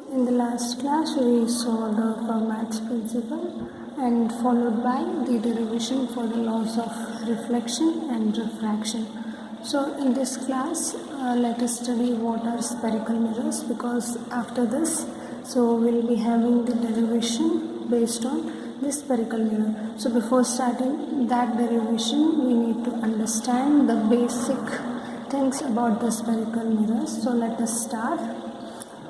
In the last class, we saw the Fermat's principle and followed by the derivation for the laws of reflection and refraction. So, in this class, let us study what are spherical mirrors, because after this, we'll be having the derivation based on the spherical mirror. So, before starting that derivation, we need to understand the basic things about the spherical mirrors. So, let us start.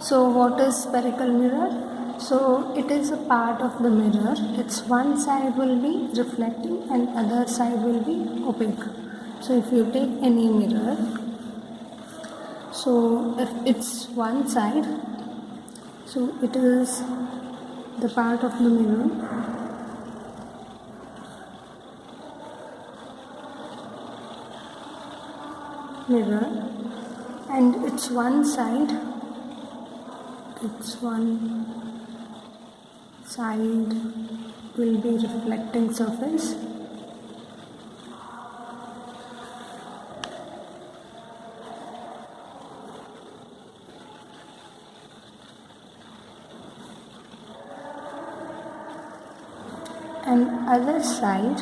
So what is spherical mirror? So it is a part of the mirror. Its one side will be reflecting and other side will be opaque. So if you take any mirror, so if it's one side, so it is the part of the mirror and its one side will be reflecting surface and other side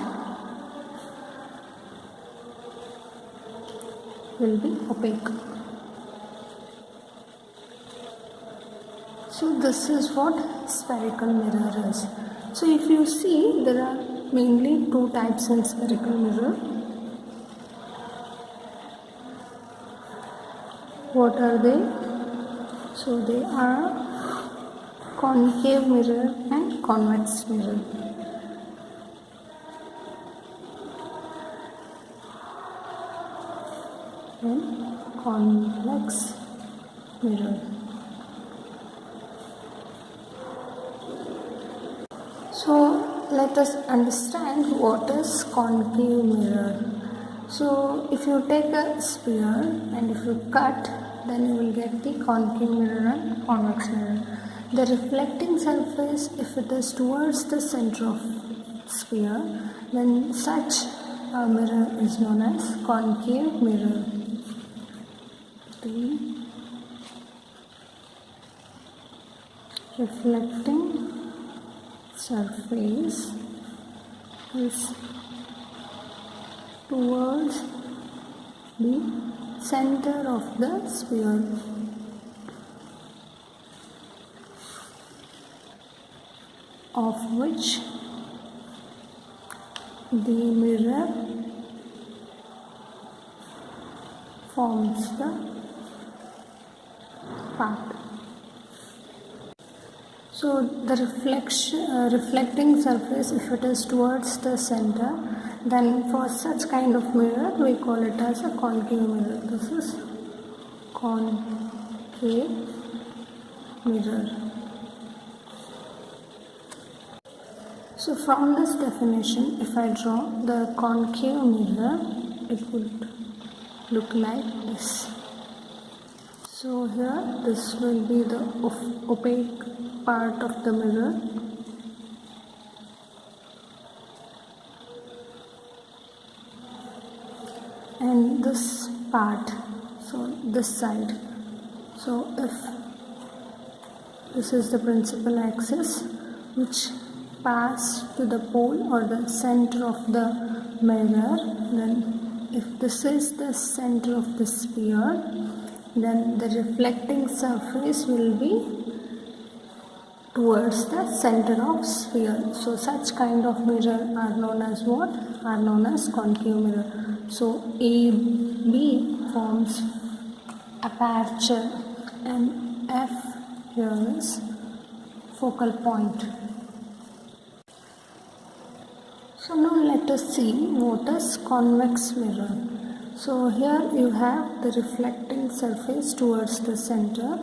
will be opaque. So this is what spherical mirror is. So if you see, there are mainly two types in spherical mirror. What are they? So they are concave mirror and convex mirror. And convex mirror. So let us understand what is concave mirror. So if you take a sphere and if you cut, then you will get the concave mirror and convex mirror. The reflecting surface, if it is towards the center of sphere, then such a mirror is known as concave mirror. The reflecting surface is towards the center of the sphere. Of which the mirror forms the part. So the reflecting surface, if it is towards the center, then for such kind of mirror we call it as a concave mirror. This is concave mirror. So from this definition, if I draw the concave mirror, it would look like this. So here this will be the opaque part of the mirror, and this part, so this side. So if this is the principal axis which pass to the pole or the center of the mirror, then if this is the center of the sphere, then the reflecting surface will be towards the center of sphere. So such kind of mirror are known as what? Are known as concave mirror. So AB forms aperture and F here is focal point. So now let us see what is convex mirror. So here you have the reflecting surface towards the center,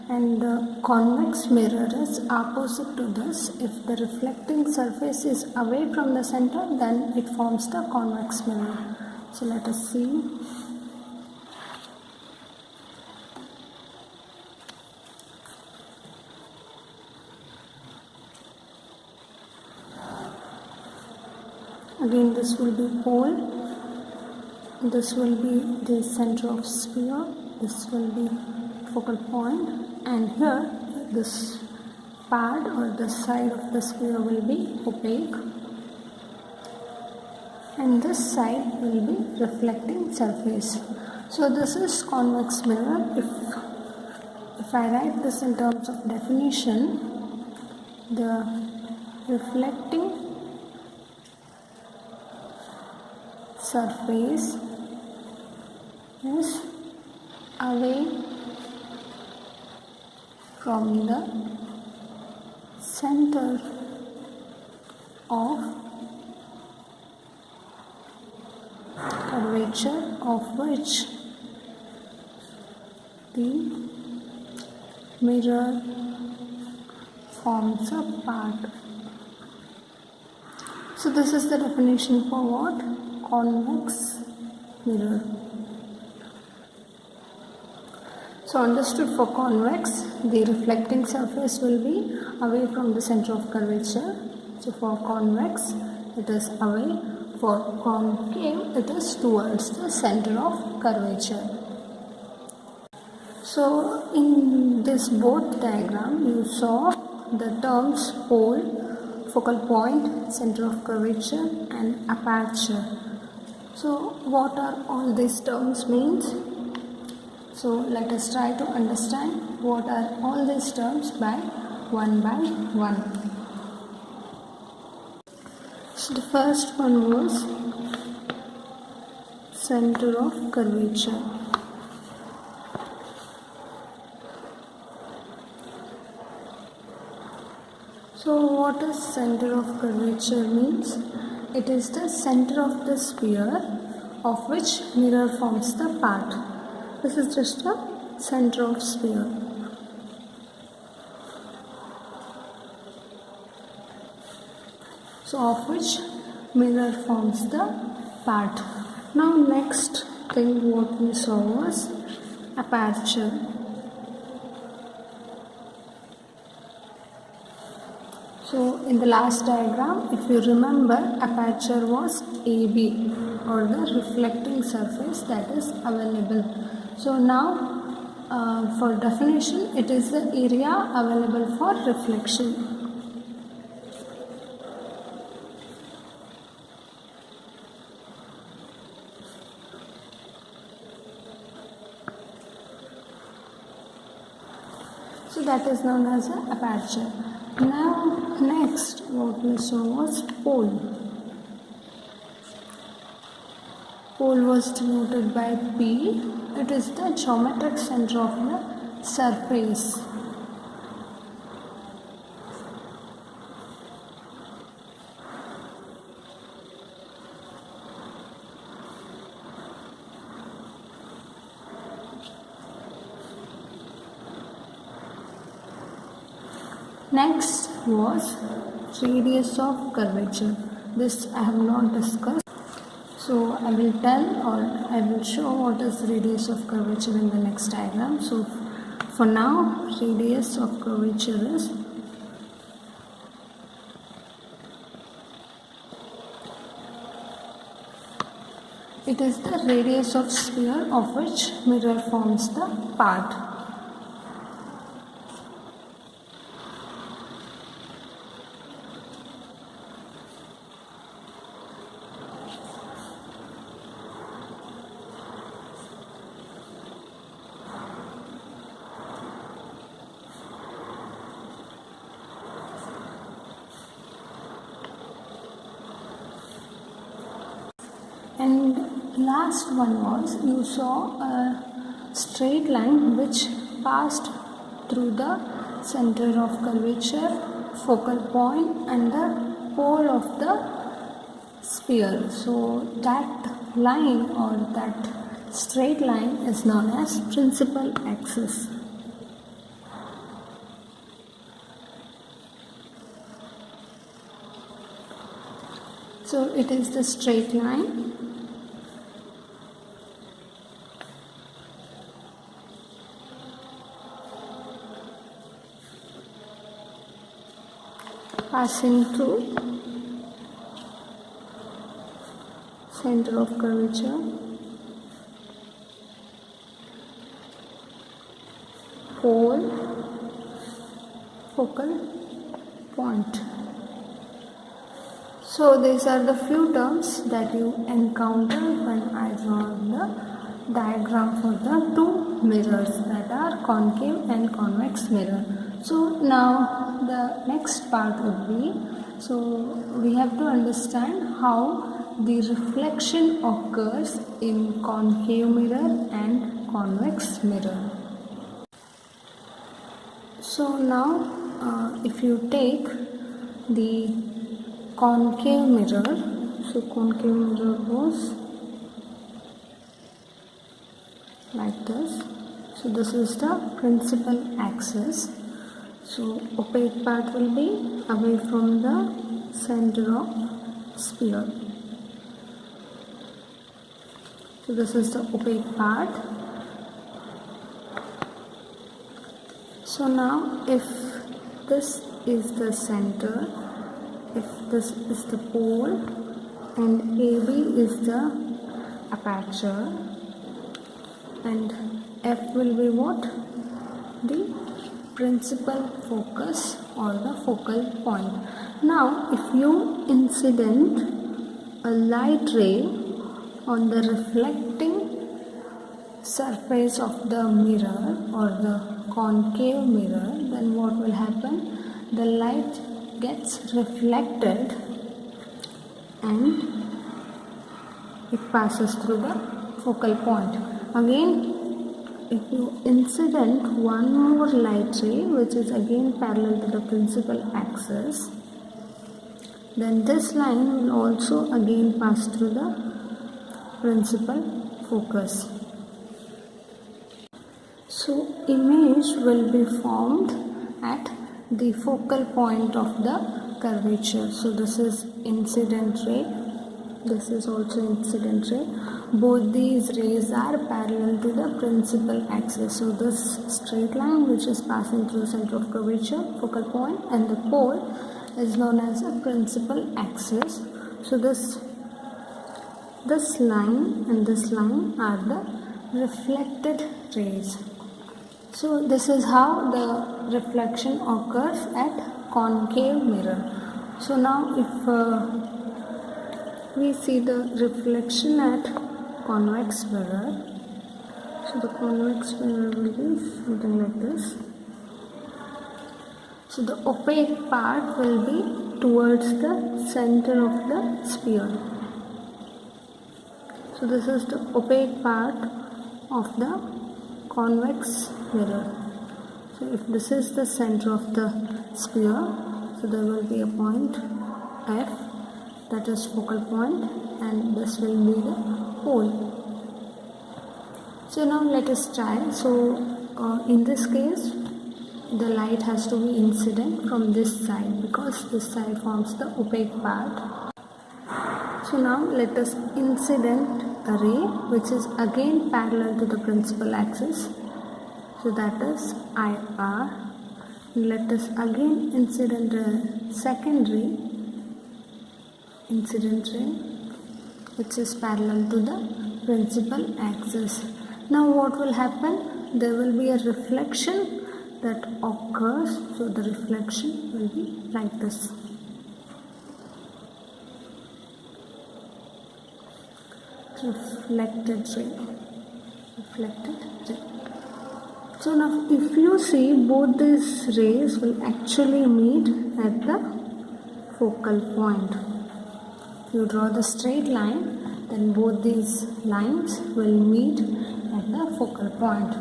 and the convex mirror is opposite to this. If the reflecting surface is away from the center, then it forms the convex mirror. So let us see. Again, this will be pole, this will be the center of sphere, this will be focal point, and here this part or the side of the sphere will be opaque and this side will be reflecting surface. So this is convex mirror. If I write this in terms of definition, the reflecting surface is away from the center of curvature of which the mirror forms a part. So this is the definition for what? Convex mirror. So understood, for convex, the reflecting surface will be away from the center of curvature. So for convex, it is away. For concave, it is towards the center of curvature. So in this both diagram, you saw the terms pole, focal point, center of curvature and aperture. So what are all these terms means? So let us try to understand what are all these terms by one. So the first one was center of curvature. So what is center of curvature means? It is the center of the sphere of which mirror forms the part. This is just a center of sphere. So of which mirror forms the part. Now next thing what we saw was aperture. So in the last diagram, if you remember, aperture was AB or the reflecting surface that is available. So now for definition, it is the area available for reflection. So that is known as an aperture. Now next what we saw was pole. Pole was denoted by P. It is the geometric center of the surface. Next was radius of curvature. This I have not discussed. So I will tell or I will show what is radius of curvature in the next diagram. So for now, radius of curvature is the radius of sphere of which mirror forms the part. And last one was, you saw a straight line which passed through the center of curvature, focal point and the pole of the sphere. So that line or that straight line is known as principal axis. So it is the straight line passing through center of curvature, pole focal point. So these are the few terms that you encounter when I draw the diagram for the two mirrors, that are concave and convex mirror. So now the next part would be, so we have to understand how the reflection occurs in concave mirror and convex mirror. So now if you take the concave mirror, so concave mirror goes like this. So this is the principal axis. So opaque part will be away from the center of sphere. So this is the opaque part. So now if this is the center, if this is the pole and AB is the aperture, and F will be what? The principal focus or the focal point. Now if you incident a light ray on the reflecting surface of the mirror or the concave mirror, then what will happen? The light gets reflected and it passes through the focal point. Again, if you incident one more light ray which is again parallel to the principal axis, then this line will also again pass through the principal focus. So image will be formed at the focal point of the curvature. So this is incident ray, this is also incident ray. Both these rays are parallel to the principal axis. So this straight line which is passing through the center of curvature, focal point, and the pole is known as a principal axis. So this line and this line are the reflected rays. So this is how the reflection occurs at concave mirror. So now if we see the reflection at convex mirror, so the convex mirror will be something like this. So the opaque part will be towards the center of the sphere. So this is the opaque part of the convex mirror. So if this is the center of the sphere, so there will be a point F, that is focal point, and this will be the pole. So now let us try. So in this case, the light has to be incident from this side because this side forms the opaque part. So now let us incident a ray which is again parallel to the principal axis. So that is IR. Let us again incident a secondary incident ray which is parallel to the principal axis. Now what will happen? There will be a reflection that occurs. So the reflection will be like this. Reflected ray. So now if you see, both these rays will actually meet at the focal point. If you draw the straight line, then both these lines will meet at the focal point.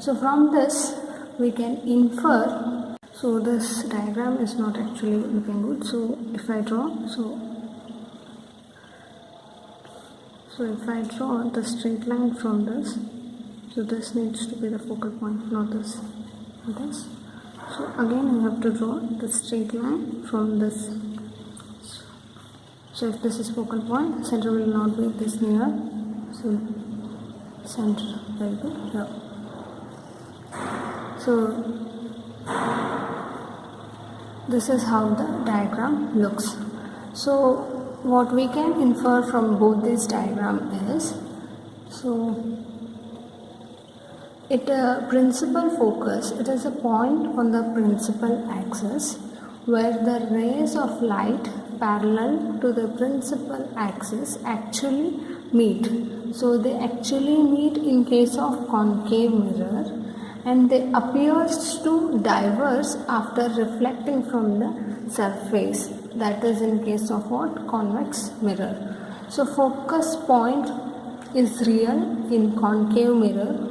So from this we can infer, so this diagram is not actually looking good. So if I draw, so if I draw the straight line from this, so this needs to be the focal point, not this. So again I have to draw the straight line from this. So if this is focal point, center will not be this near. So center will be here. So this is how the diagram looks. So what we can infer from both these diagrams is, so Principal focus, it is a point on the principal axis where the rays of light parallel to the principal axis actually meet. So they actually meet in case of concave mirror, and they appears to diverge after reflecting from the surface. That is in case of what? Convex mirror. So focus point is real in concave mirror.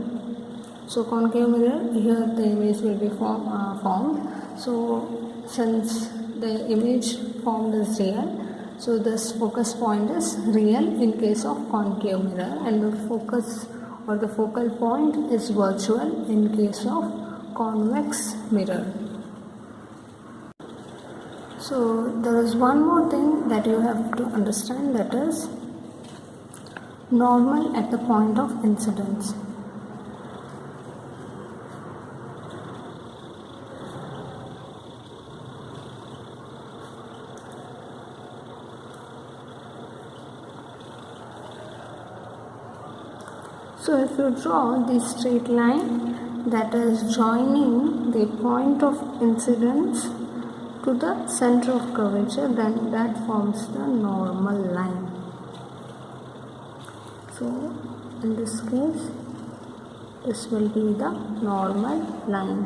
So concave mirror, here the image will be formed. So since the image formed is real, so this focus point is real in case of concave mirror, and the focus or the focal point is virtual in case of convex mirror. So there is one more thing that you have to understand, that is normal at the point of incidence. So if you draw the straight line that is joining the point of incidence to the center of curvature, then that forms the normal line. So in this case, this will be the normal line.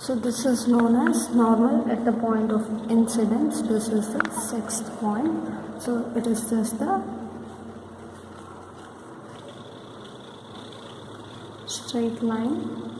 So this is known as normal at the point of incidence. This is the sixth point. So it is just the straight line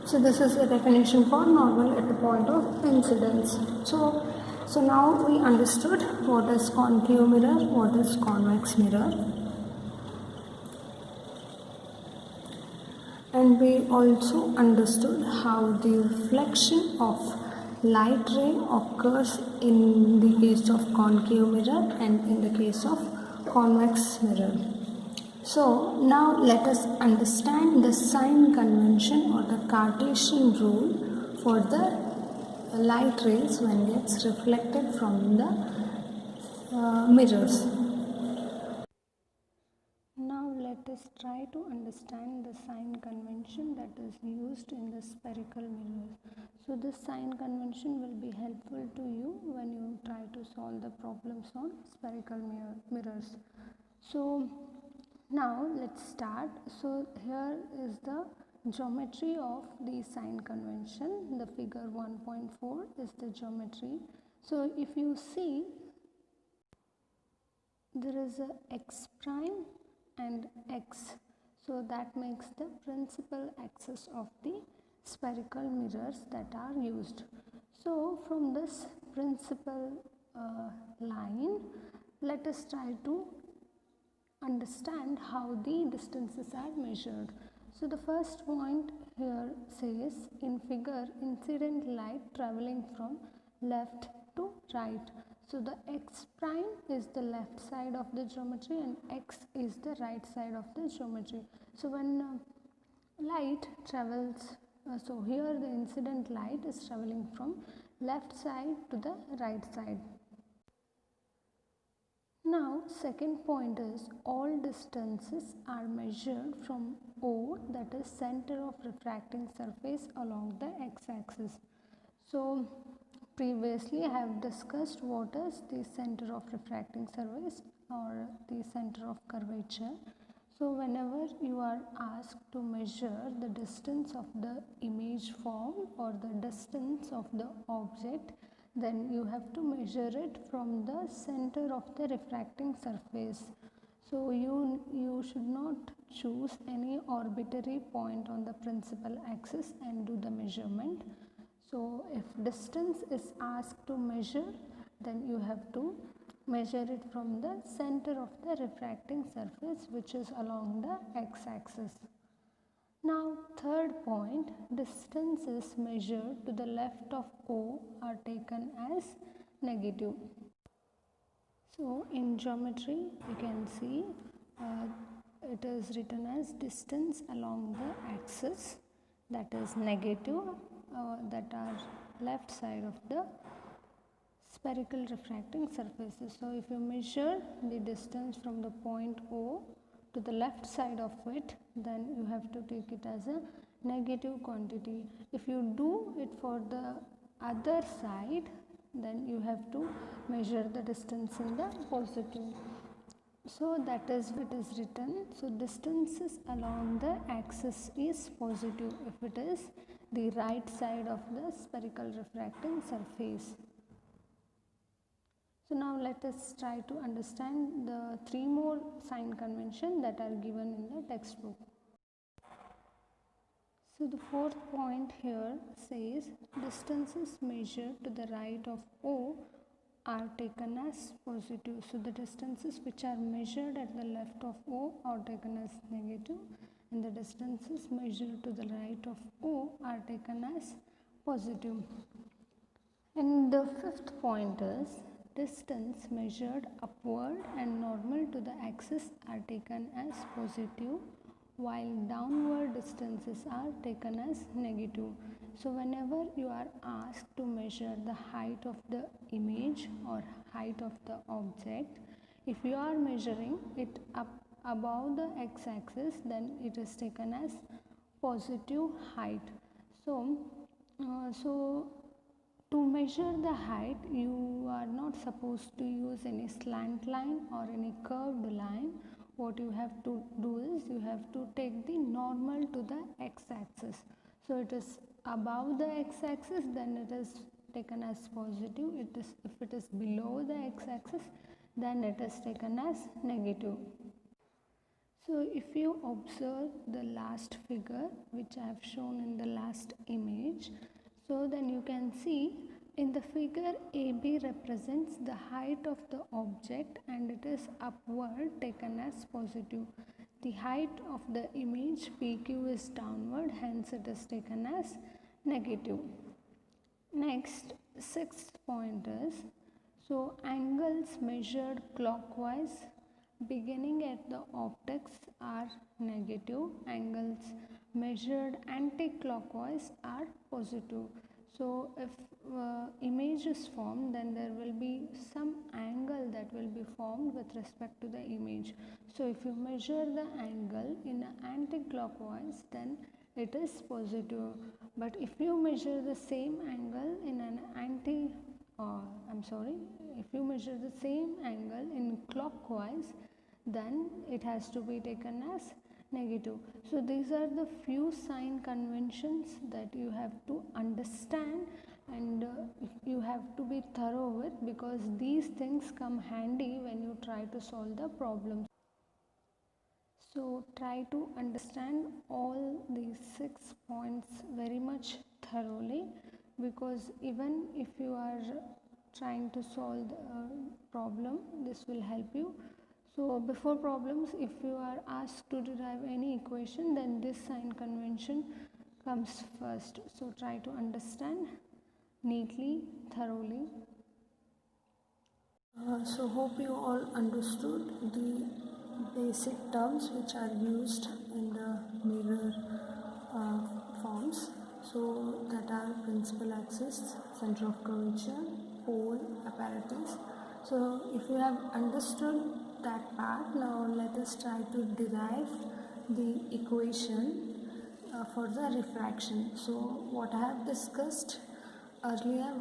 So this is the definition for normal at the point of incidence. So now we understood what is concave mirror, what is convex mirror, and we also understood how the reflection of light ray occurs in the case of concave mirror and in the case of convex mirror. So now let us understand the sign convention or the Cartesian rule for the light rays when gets reflected from the mirrors. Now let us try to understand the sign convention that is used in the spherical mirrors. So this sign convention will be helpful to you when you try to solve the problems on spherical mirrors. So now let's start. So here is the geometry of the sign convention. The figure 1.4 is the geometry. So if you see, there is a x prime and x. So that makes the principal axis of the spherical mirrors that are used. So from this principal line, let us try to understand how the distances are measured. So the first point here says, in figure, incident light traveling from left to right. So the x prime is the left side of the geometry and x is the right side of the geometry. So when light travels, so here the incident light is traveling from left side to the right side. Now second point is, all distances are measured from O, that is center of refracting surface, along the x-axis. So previously I have discussed what is the center of refracting surface or the center of curvature. So whenever you are asked to measure the distance of the image formed or the distance of the object, then you have to measure it from the center of the refracting surface. So you should not choose any arbitrary point on the principal axis and do the measurement. So if distance is asked to measure, then you have to measure it from the center of the refracting surface, which is along the x-axis. Now third point, distances measured to the left of O are taken as negative. So in geometry you can see it is written as distance along the axis, that is negative, that are left side of the spherical refracting surfaces. So if you measure the distance from the point O to the left side of it, then you have to take it as a negative quantity. If you do it for the other side, then you have to measure the distance in the positive. So that is what is written. So distances along the axis is positive if it is the right side of the spherical refracting surface. So now let us try to understand the three more sign convention that are given in the textbook. So the fourth point here says distances measured to the right of O are taken as positive. So the distances which are measured at the left of O are taken as negative, and the distances measured to the right of O are taken as positive. And the fifth point is distance measured upward and normal to the axis are taken as positive, while downward distances are taken as negative. So whenever you are asked to measure the height of the image or height of the object, if you are measuring it up above the x-axis, then it is taken as positive height. So to measure the height, you are not supposed to use any slant line or any curved line. What you have to do is you have to take the normal to the x-axis. So it is above the x-axis, then it is taken as positive. If it is below the x-axis, then it is taken as negative. So if you observe the last figure which I have shown in the last image, so then you can see in the figure AB represents the height of the object and it is upward taken as positive. The height of the image PQ is downward, hence it is taken as negative. Next, sixth point is, so angles measured clockwise beginning at the apex are negative, angles measured anti-clockwise are positive. So if image is formed, then there will be some angle that will be formed with respect to the image. So if you measure the angle in an anti-clockwise, then it is positive. But if you measure the same angle in an if you measure the same angle in clockwise, then it has to be taken as negative. So these are the few sign conventions that you have to understand and you have to be thorough with, because these things come handy when you try to solve the problems. So try to understand all these 6 points very much thoroughly, because even if you are trying to solve the problem, this will help you. So before problems, if you are asked to derive any equation, then this sign convention comes first. So try to understand neatly, thoroughly. So hope you all understood the basic terms which are used in the mirror forms. So that are principal axis, center of curvature, pole, apparatus. So if you have understood that part, now let us try to derive the equation for the refraction. So what I have discussed earlier,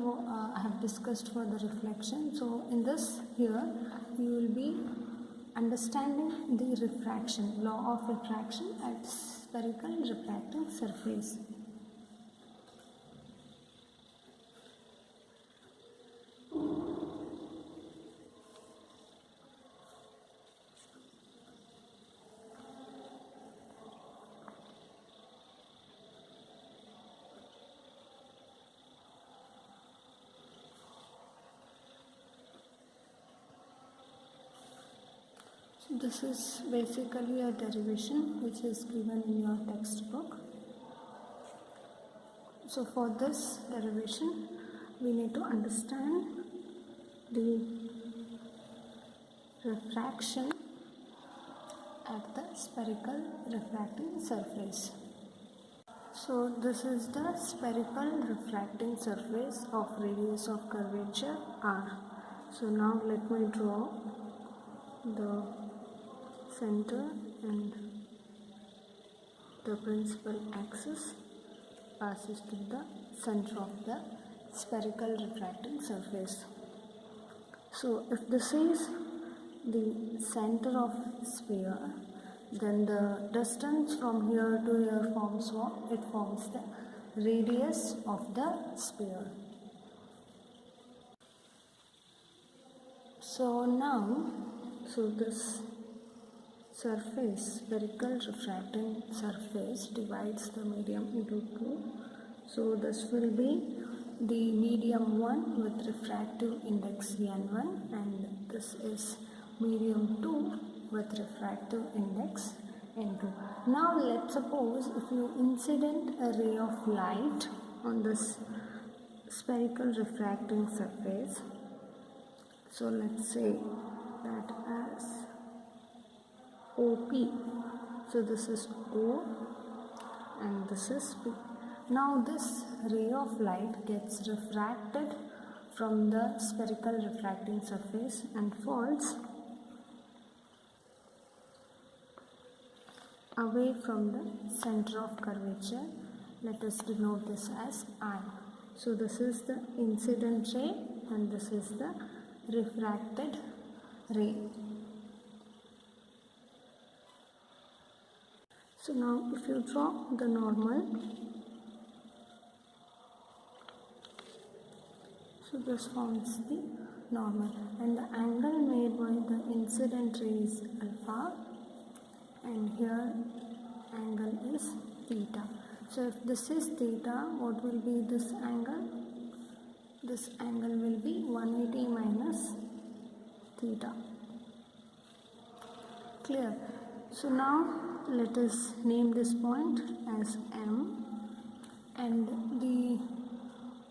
I have discussed for the reflection. So in this here you will be understanding the refraction, law of refraction at spherical refracting surface. This is basically a derivation which is given in your textbook. So for this derivation, we need to understand the refraction at the spherical refracting surface. So this is the spherical refracting surface of radius of curvature r. So now let me draw the center and the principal axis passes to the center of the spherical refracting surface. So if this is the center of sphere, then the distance from here to here forms what? It forms the radius of the sphere. So now, this surface, spherical refracting surface, divides the medium into two. So this will be the medium 1 with refractive index n1, and this is medium 2 with refractive index n2. Now let's suppose if you incident a ray of light on this spherical refracting surface. So let's say that as OP. So this is O and this is P. Now this ray of light gets refracted from the spherical refracting surface and falls away from the center of curvature. Let us denote this as I. So this is the incident ray and this is the refracted ray. So now if you draw the normal, so this forms the normal, and the angle made by the incident ray is alpha, and here angle is theta. So if this is theta, what will be this angle? This angle will be 180 minus theta. Clear? So now let us name this point as M, and the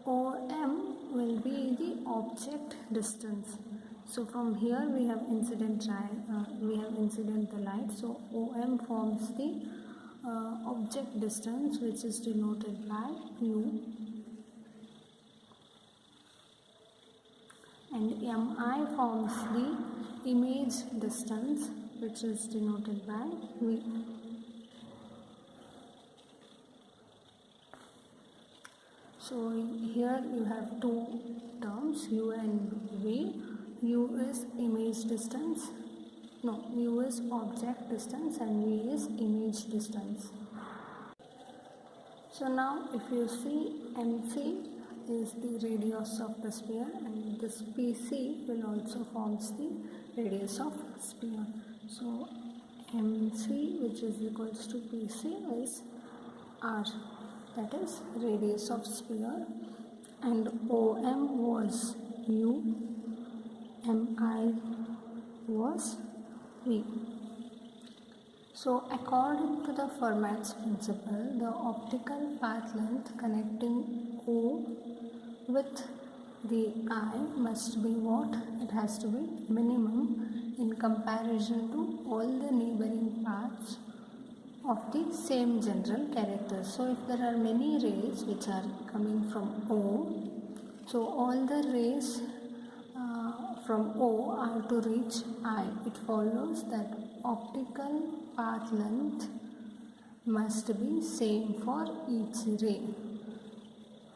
OM will be the object distance. So from here we have incident the light. So OM forms the object distance, which is denoted by U, and MI forms the image distance, which is denoted by V. So here you have two terms, U and V. U is image distance, U is object distance and V is image distance. So now if you see, MC is the radius of the sphere, and this PC will also forms the radius of sphere. So MC, which is equals to PC, is R, that is radius of sphere, and OM was U, MI was V. So according to the Fermat's principle, the optical path length connecting O with the I must be what? It has to be minimum in comparison to all the neighboring paths of the same general character. So if there are many rays which are coming from O, so all the rays from O are to reach I. It follows that optical path length must be same for each ray.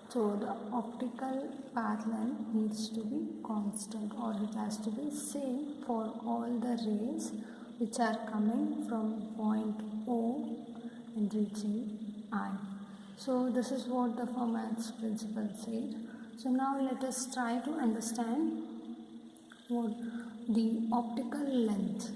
So the optical path length needs to be constant, or it has to be same for all the rays which are coming from point O and reaching I. So this is what the Fermat's principle said. So now let us try to understand what the optical length